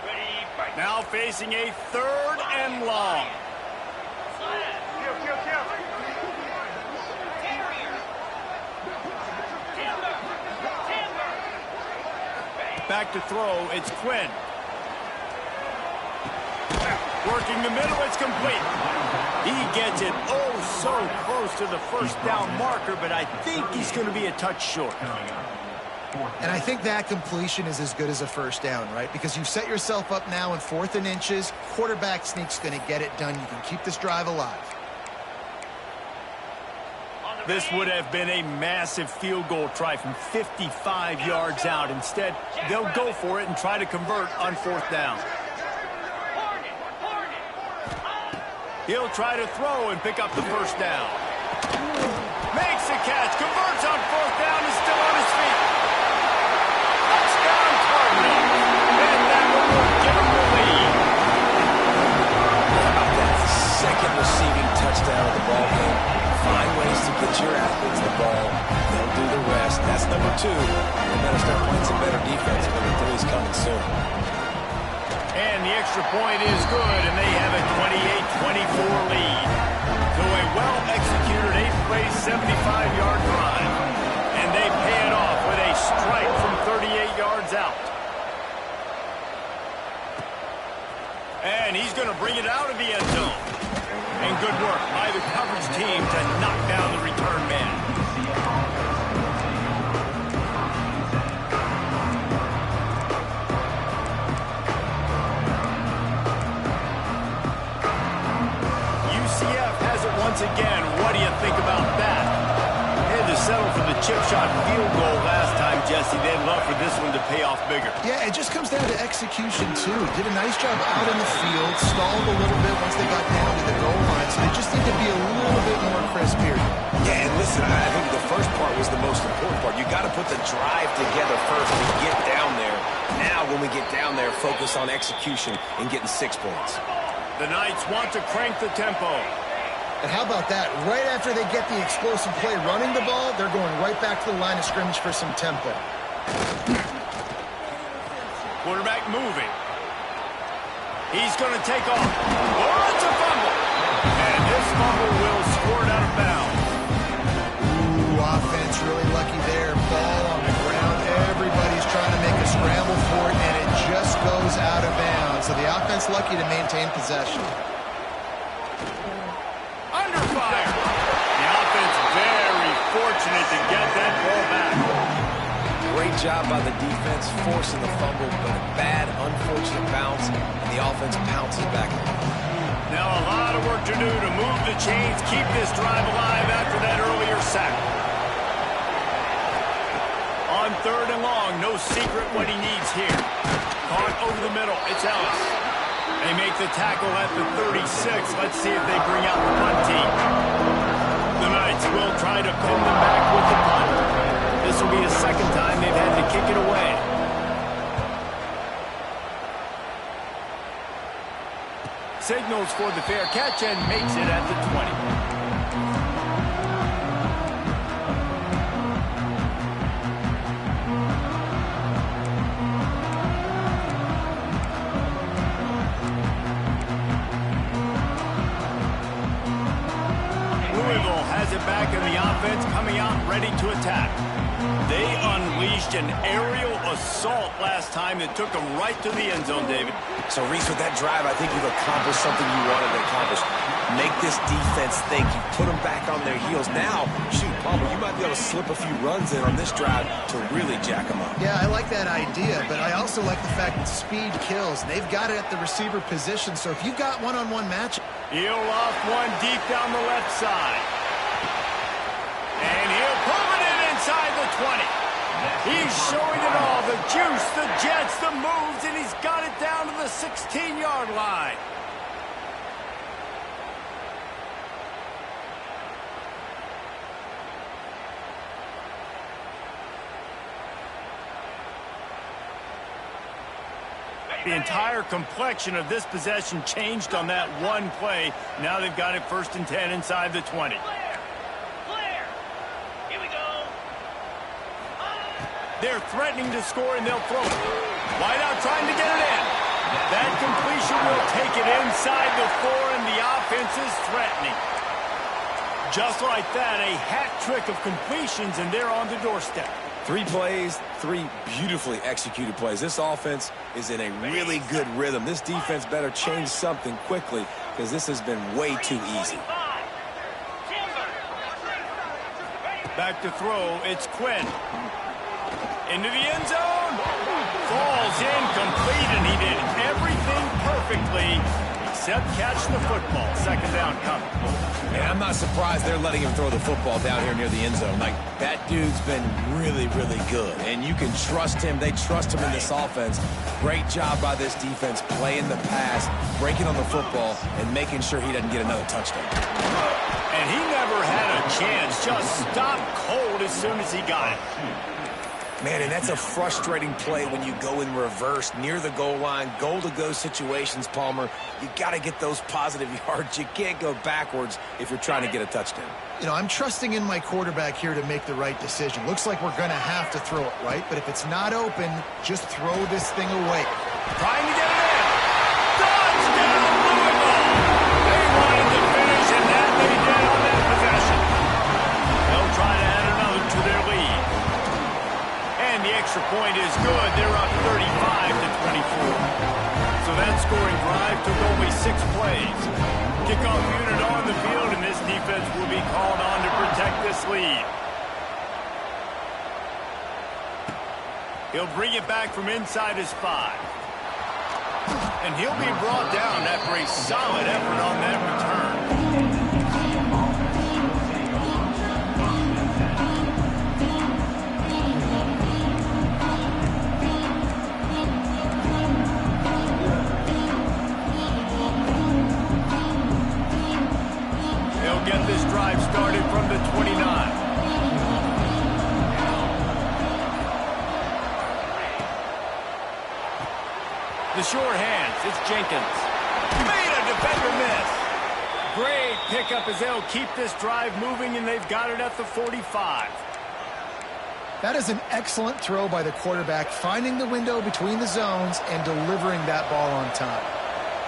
Now facing a 3rd and long. Back to throw, it's Quinn. Working the middle, it's complete. He gets it oh so close to the 1st down marker, but I think he's going to be a touch short. And I think that completion is as good as a 1st down, right? Because you set yourself up now in 4th and inches. Quarterback sneak's going to get it done. You can keep this drive alive. This would have been a massive field goal try from 55 yards out. Instead, they'll go for it and try to convert on 4th down. He'll try to throw and pick up the 1st down. Makes the catch, converts on 4th down, is still on his feet. Touchdown Cardinals. And that one will give him the lead. How about that? 2nd receiving touchdown of the ball game. Find ways to get your athletes the ball. They'll do the rest. That's number 2. They better start playing some better defense. Number 3 is coming soon. And the extra point is good, and they have a 28-24 lead. So a well-executed 8-play, 75-yard drive. And they pay it off with a strike from 38 yards out. And he's going to bring it out of the end zone. And good work by the coverage team to knock down the return man. UCF has it once again. What do you think about that? They had to settle for the chip shot field goal last time, Jesse. They'd love for this one to pay off bigger. Yeah, it just comes down to execution, too. Did a nice job out in the field, stalled a little bit once they got down to the goal line, so they just need to be a little bit more crisp here. Yeah, and listen, I think the first part was the most important part. You got to put the drive together first to get down there. Now, when we get down there, focus on execution and getting 6 points. The Knights want to crank the tempo. And how about that? Right after they get the explosive play running the ball, they're going right back to the line of scrimmage for some tempo. Quarterback moving. He's going to take off. Oh, it's a fumble. And this fumble will squirt out of bounds. Ooh, offense really lucky there. Ball on the ground. Everybody's trying to make a scramble for it, and it just goes out of bounds. So the offense lucky to maintain possession. Under fire. The offense very fortunate to get that ball back. Great job by the defense forcing the fumble, but a bad, unfortunate bounce, and the offense pounces back. Now a lot of work to do to move the chains, keep this drive alive after that earlier sack. On 3rd and long, no secret what he needs here. Caught over the middle, it's Ellis. They make the tackle at the 36. Let's see if they bring out the punt team. The Knights will try to pin them back with the punt. This will be the second time they've had to kick it away. Signals for the fair catch and makes it at the 20. Back in the offense, coming out ready to attack. They unleashed an aerial assault last time that took them right to the end zone, David. So, Reese, with that drive, I think you've accomplished something you wanted to accomplish. Make this defense think. You put them back on their heels. Now, shoot, Palmer, you might be able to slip a few runs in on this drive to really jack them up. Yeah, I like that idea, but I also like the fact that speed kills. They've got it at the receiver position, so if you've got one-on-one match... He'll off one deep down the left side. And he'll pull it in inside the 20. He's showing it all, the juice, the jets, the moves, and he's got it down to the 16-yard line. The entire complexion of this possession changed on that one play. Now they've got it 1st and 10 inside the 20. They're threatening to score, and they'll throw it. Wideout trying to get it in. That completion will take it inside the 4, and the offense is threatening. Just like that, a hat trick of completions, and they're on the doorstep. 3 plays, 3 beautifully executed plays. This offense is in a really good rhythm. This defense better change something quickly because this has been way too easy. Back to throw, it's Quinn. Into the end zone. Falls incomplete, and he did everything perfectly except catch the football. 2nd down coming. And I'm not surprised they're letting him throw the football down here near the end zone. Like, that dude's been really, really good. And you can trust him. They trust him in this offense. Great job by this defense playing the pass, breaking on the football, and making sure he doesn't get another touchdown. And he never had a chance. Just stopped cold as soon as he got it. Man, and that's a frustrating play when you go in reverse near the goal line, goal-to-go situations, Palmer. You got to get those positive yards. You can't go backwards if you're trying to get a touchdown. You know, I'm trusting in my quarterback here to make the right decision. Looks like we're going to have to throw it, right? But if it's not open, just throw this thing away. Trying to get it in. Touchdown, Louisville! They wanted to finish, and that they did on that possession. They'll try to add another to their lead. And the extra point is good. They're up 35-24. So that scoring drive took only 6 plays. Kickoff unit on the field, and this defense will be called on to protect this lead. He'll bring it back from inside his 5. And he'll be brought down after a solid effort on that return. Get this drive started from the 29. sure hands. It's Jenkins. Made a defender miss. Great pickup as they'll keep this drive moving, and they've got it at the 45. That is an excellent throw by the quarterback, finding the window between the zones and delivering that ball on time.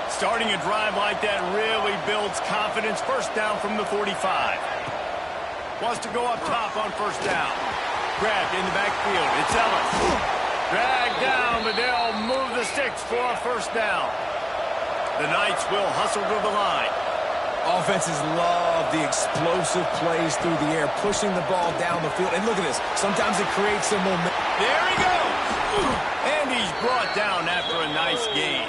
Starting a drive like that really builds confidence. First down from the 45. Wants to go up top on first down. Grabbed in the backfield. It's Ellis. Dragged down, but they'll move the sticks for a first down. The Knights will hustle to the line. Offenses love the explosive plays through the air, pushing the ball down the field. And look at this. Sometimes it creates some momentum. There he goes. And he's brought down after a nice gain.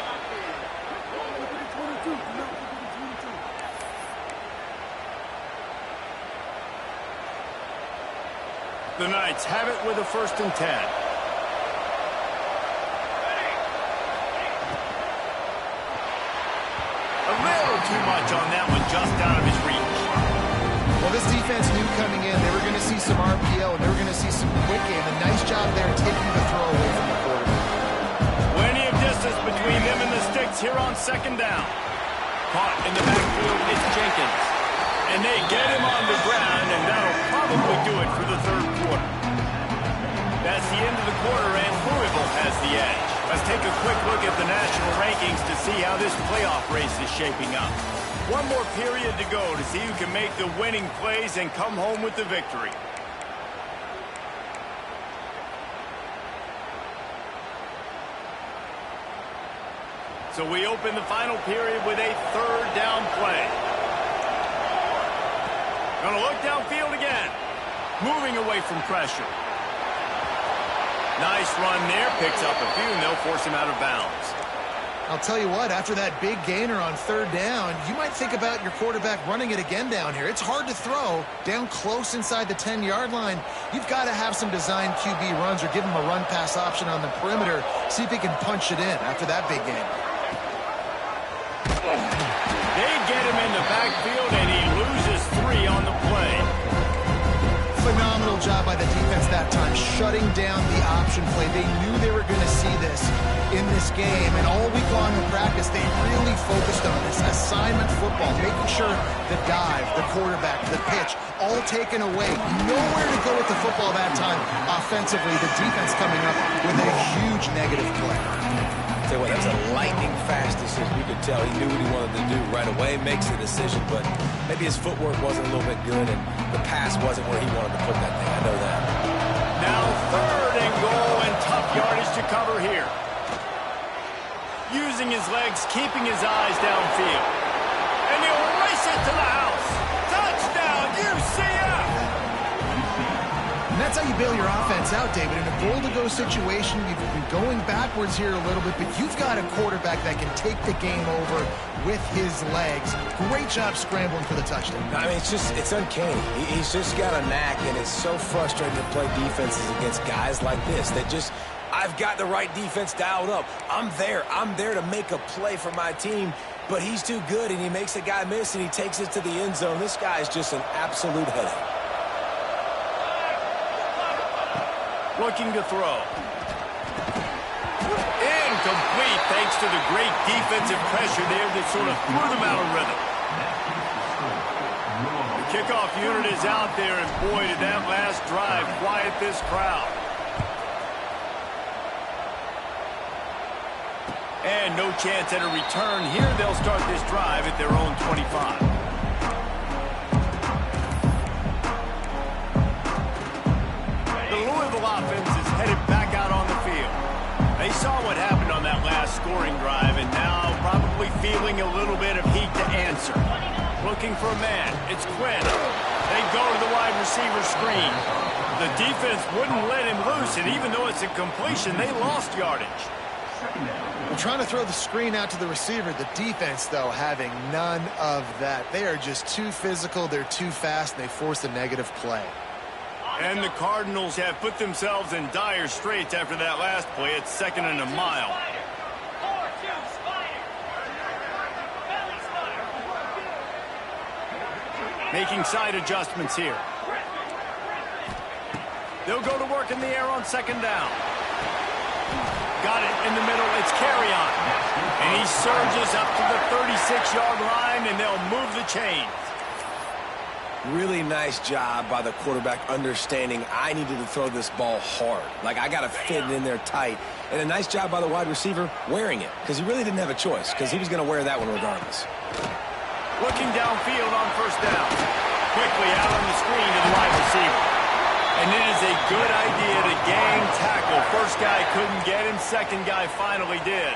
The Knights have it with a 1st and 10. A little too much on that one, just out of his reach. Well, this defense knew coming in they were going to see some RPO and they were going to see some quick game. A nice job there taking the throw away from the quarterback. Plenty of distance between them and the sticks here on 2nd down. Caught in the backfield, it's Jenkins. And they get him on the ground, and that'll probably do it for the 3rd quarter. That's the end of the quarter, and Louisville has the edge. Let's take a quick look at the national rankings to see how this playoff race is shaping up. One more period to go to see who can make the winning plays and come home with the victory. So we open the final period with a 3rd down play. Gonna look downfield again. Moving away from pressure. Nice run there. Picks up a few, and they'll force him out of bounds. I'll tell you what, after that big gainer on 3rd down, you might think about your quarterback running it again down here. It's hard to throw down close inside the 10-yard line. You've got to have some designed QB runs or give him a run-pass option on the perimeter. See if he can punch it in after that big gainer. They get him in the backfield, and he loses 3 on the play. Phenomenal job by the defense that time, shutting down the option play. They knew they were going to see this in this game, and all week long in practice, they really focused on this assignment football, making sure the dive, the quarterback, the pitch, all taken away. Nowhere to go with the football that time. Offensively, the defense coming up with a huge negative play. Tell you what, that's a lightning-fast decision. You could tell he knew what he wanted to do right away, makes the decision, but maybe his footwork wasn't a little bit good, and the pass wasn't where he wanted to put that thing. I know that. Now 3rd and goal, and tough yardage to cover here. Using his legs, keeping his eyes downfield. And he'll race it to the house. Touchdown, UCF! And that's how you bail your offense out, David. In a goal-to-go situation, you've been going backwards here a little bit, but you've got a quarterback that can take the game over with his legs. Great job scrambling for the touchdown. I mean, it's uncanny. He's just got a knack, and it's so frustrating to play defenses against guys like this that just, I've got the right defense dialed up. I'm there to make a play for my team, but he's too good, and he makes a guy miss, and he takes it to the end zone. This guy is just an absolute headache. Looking to throw. Incomplete thanks to the great defensive pressure there that sort of threw them out of rhythm. The kickoff unit is out there, and boy, did that last drive quiet this crowd. And no chance at a return here. They'll start this drive at their own 25. The Louisville offense is headed back out on the field. They saw what happened on that last scoring drive, and now probably feeling a little bit of heat to answer. Looking for a man. It's Quinn. They go to the wide receiver screen. The defense wouldn't let him loose, and even though it's a completion, they lost yardage. We're trying to throw the screen out to the receiver. The defense, though, having none of that. They are just too physical. They're too fast, and they force a negative play. And the Cardinals have put themselves in dire straits after that last play. It's 2nd and a mile. 4-2 Spider. Belly Spider. Making side adjustments here. They'll go to work in the air on 2nd down. Got it in the middle. It's carry on. And he surges up to the 36-yard line, and they'll move the chains. Really nice job by the quarterback understanding I needed to throw this ball hard. Like, I got to fit it in there tight. And a nice job by the wide receiver wearing it, because he really didn't have a choice, because he was going to wear that one regardless. Looking downfield on first down. Quickly out on the screen to the wide receiver. And it is a good idea to gang tackle. First guy couldn't get him, second guy finally did.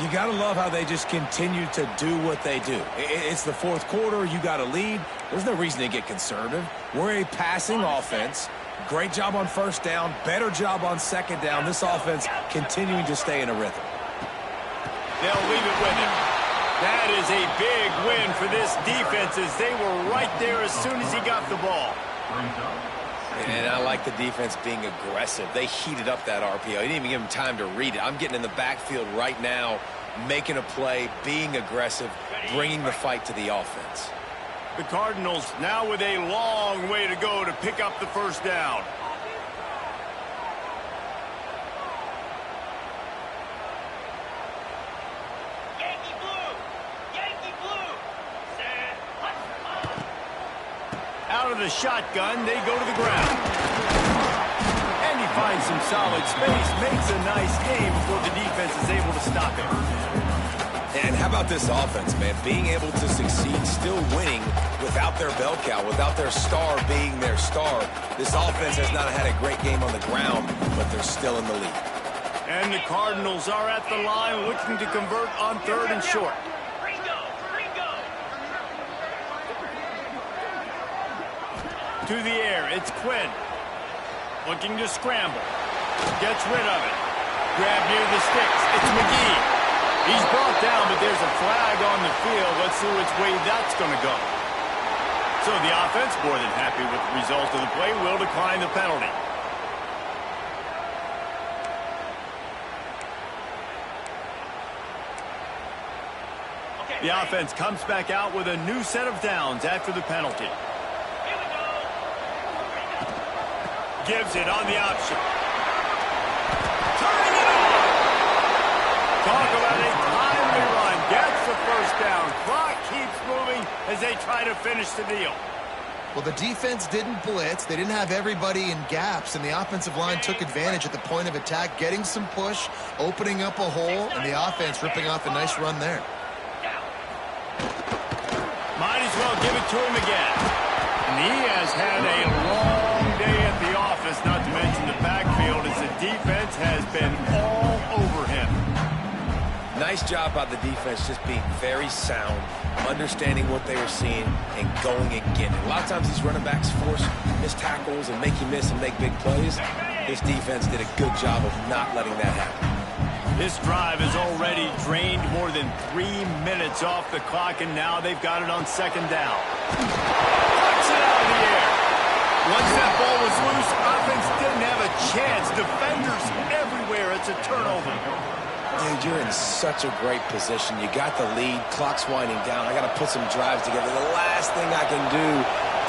You got to love how they just continue to do what they do. It's the fourth quarter. You got to lead. There's no reason to get conservative. We're a passing offense. Great job on first down. Better job on second down. This offense continuing to stay in a rhythm. They'll leave it with him. That is a big win for this defense as they were right there as soon as he got the ball. And I like the defense being aggressive. They heated up that RPO. He didn't even give him time to read it. I'm getting in the backfield right now, making a play, being aggressive, bringing the fight to the offense. The Cardinals now with a long way to go to pick up the first down. Yankee blue! Yankee blue! Set. Out of the shotgun, they go to the ground. And he finds some solid space, makes a nice game before the defense is able to stop him. And how about this offense, man? Being able to succeed, still winning without their bell cow, without their star being their star. This offense has not had a great game on the ground, but they're still in the lead. And the Cardinals are at the line looking to convert on third and short. Ringo! Ringo! To the air, it's Quinn. Looking to scramble. Gets rid of it. Grab near the sticks. It's McGee. He's brought down, but there's a flag on the field. Let's see which way that's going to go. So the offense, more than happy with the result of the play, will decline the penalty. The offense comes back out with a new set of downs after the penalty. Here we go! Gives it on the option. Turning it on! Talk about a timely run. Gets the first down. Clock keeps moving as they try to finish the deal. Well, the defense didn't blitz. They didn't have everybody in gaps, and the offensive line took advantage at the point of attack, getting some push, opening up a hole, and the offense ripping off a nice run there. Might as well give it to him again. And he has had a long day at the office, not to mention the backfield, as the defense has been all over him. Nice job by the defense just being very sound, understanding what they were seeing, and going and getting it. A lot of times these running backs force missed tackles and make you miss and make big plays. This defense did a good job of not letting that happen. This drive has already drained more than 3 minutes off the clock, and now they've got it on second down. Puts it out of the air. Once that ball was loose, offense didn't have a chance. Defenders everywhere. It's a turnover. Dude, you're in such a great position. You got the lead. Clock's winding down. I got to put some drives together. The last thing I can do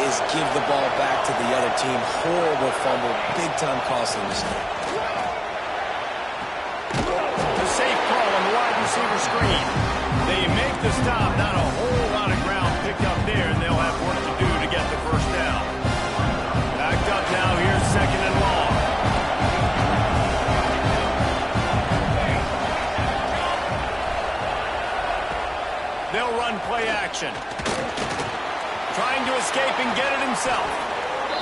is give the ball back to the other team. Horrible fumble. Big-time costly mistake. The safe call on the wide receiver screen. They make the stop. Not a whole lot of ground picked up there, and they'll have work to do to get the first down. Backed up now. Here's second and long. They'll run play action. Trying to escape and get it himself.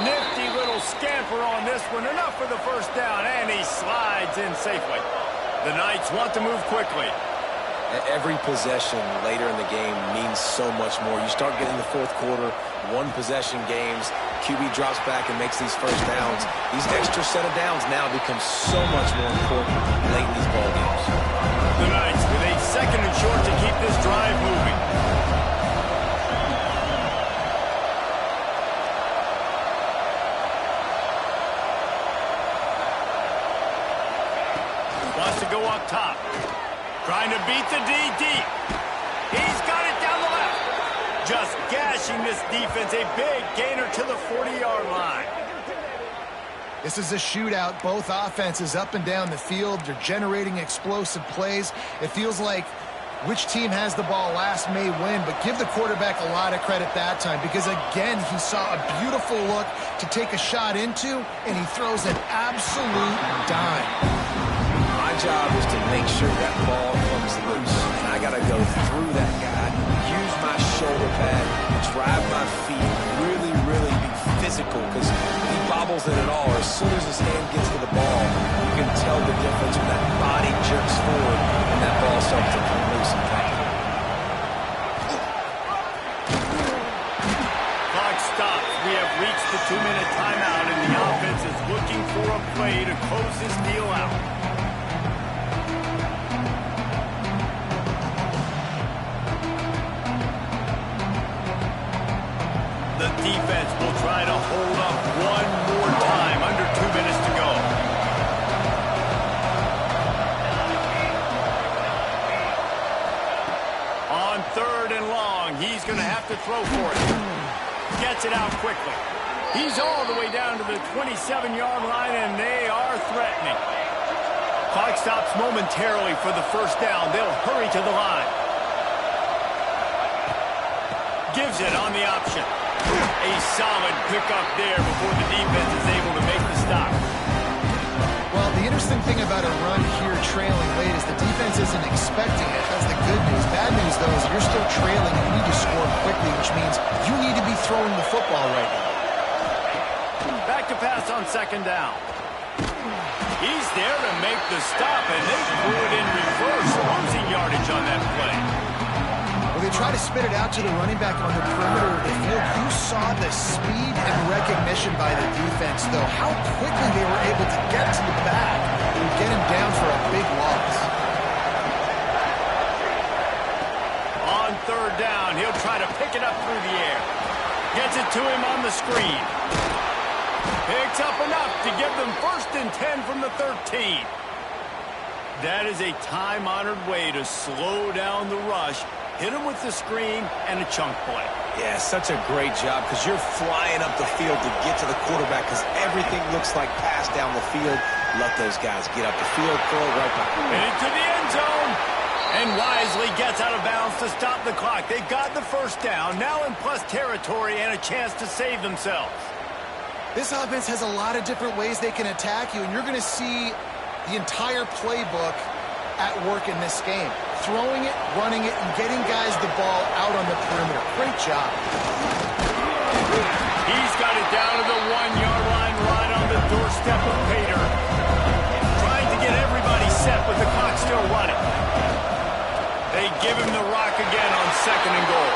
Nifty little scamper on this one. Enough for the first down, and he slides in safely. The Knights want to move quickly. Every possession later in the game means so much more. You start getting the fourth quarter, one-possession games. QB drops back and makes these first downs. These extra set of downs now become so much more important late in these ball games. The Knights with a second and short to keep this drive moving. Wants to go up top. Trying to beat the D deep. He's got it down the left. Just gashing this defense. A big gainer to the 40-yard line. This is a shootout. Both offenses up and down the field. They're generating explosive plays. It feels like which team has the ball last may win, but give the quarterback a lot of credit that time because, again, he saw a beautiful look to take a shot into, and he throws an absolute dime. My job is to make sure that ball comes loose, and I got to go through that guy, use my shoulder pad, drive my feet, really, really be physical because he bobbles it at all. As soon as his hand gets to the ball, you can tell the difference when that body jerks forward and that ball starts to come loose and tight. Clock stops. We have reached the 2-minute timeout, and the offense is looking for a play to close this deal out. The defense will try to hold up one more time. Under 2 minutes to go. On 3rd and long, he's going to have to throw for it. Gets it out quickly. He's all the way down to the 27-yard line, and they are threatening. Clock stops momentarily for the first down. They'll hurry to the line. Gives it on the option. A solid pickup there before the defense is able to make the stop. Well, the interesting thing about a run here trailing late is the defense isn't expecting it. That's the good news. Bad news, though, is you're still trailing and you need to score quickly, which means you need to be throwing the football right now. Back to pass on 2nd down. He's there to make the stop, and they threw it in reverse, losing yardage on that play. Well, they try to spit it out to the running back on the perimeter of the field. You saw the speed and recognition by the defense, though. How quickly they were able to get to the back and get him down for a big loss. On 3rd down, he'll try to pick it up through the air. Gets it to him on the screen. Picks up enough to give them 1st and 10 from the 13. That is a time-honored way to slow down the rush. Hit him with the screen and a chunk play. Yeah, such a great job because you're flying up the field to get to the quarterback because everything looks like pass down the field. Let those guys get up the field, throw it right back. Into the end zone. And wisely gets out of bounds to stop the clock. They got the 1st down, now in plus territory and a chance to save themselves. This offense has a lot of different ways they can attack you, and you're going to see the entire playbook at work in this game. Throwing it, running it, and getting guys the ball out on the perimeter. Great job. He's got it down to the 1-yard line right on the doorstep of Pater. Trying to get everybody set with the clock still running. They give him the rock again on 2nd and goal.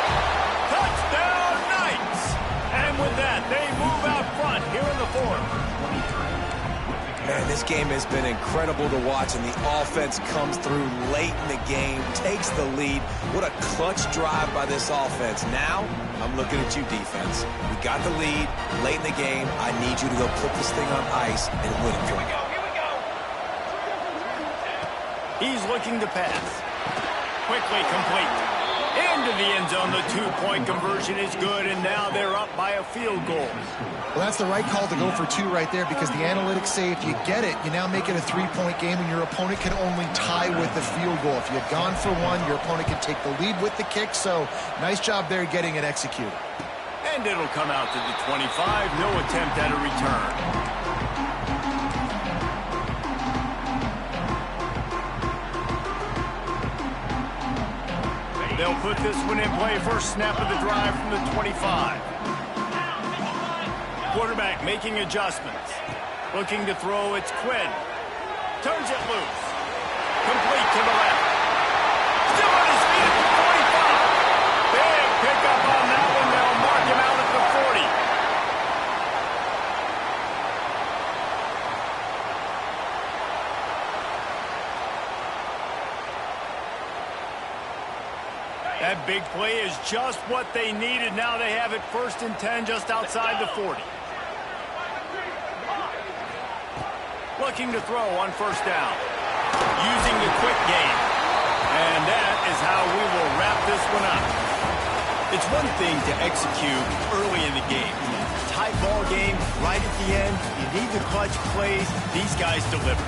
Touchdown, Knights! And with that, they move out front here in the 4th. Man, this game has been incredible to watch, and the offense comes through late in the game, takes the lead. What a clutch drive by this offense. Now, I'm looking at you, defense. We got the lead late in the game. I need you to go put this thing on ice and win it for me. Here we go. He's looking to pass. Quickly complete. Into the end zone. The 2-point conversion is good, and now they're up by a field goal. Well, that's the right call to go for 2 right there because the analytics say if you get it, you now make it a 3-point game and your opponent can only tie with the field goal. If you had gone for 1, your opponent can take the lead with the kick. So nice job there getting it executed. And it'll come out to the 25. No attempt at a return. They'll put this one in play. First snap of the drive from the 25. Quarterback making adjustments. Looking to throw, it's Quinn. Turns it loose. Complete to the left. Still on his feet at the 45. Big pickup on that one. They'll mark him out at the 40. That big play is just what they needed. Now they have it 1st and 10 just outside the 40. Looking to throw on 1st down. Using the quick game. And that is how we will wrap this one up. It's one thing to execute early in the game. Tight ball game, right at the end, you need the clutch plays. These guys deliver.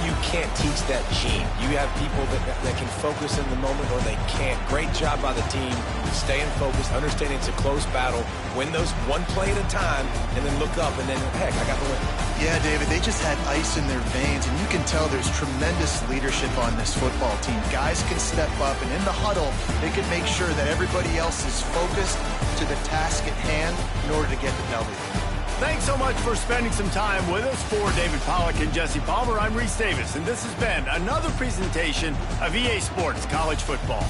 You can't teach that gene. You have people that can focus in the moment or they can't. Great job by the team, staying focused, understanding it's a close battle, win those one play at a time, and then look up, and then, heck, I got the win. Yeah, David, they just had ice in their veins, and you can tell there's tremendous leadership on this football team. Guys can step up, and in the huddle, they can make sure that everybody else is focused to the task at hand in order to get the W. Thanks so much for spending some time with us. For David Pollack and Jesse Palmer, I'm Reese Davis, and this has been another presentation of EA Sports College Football.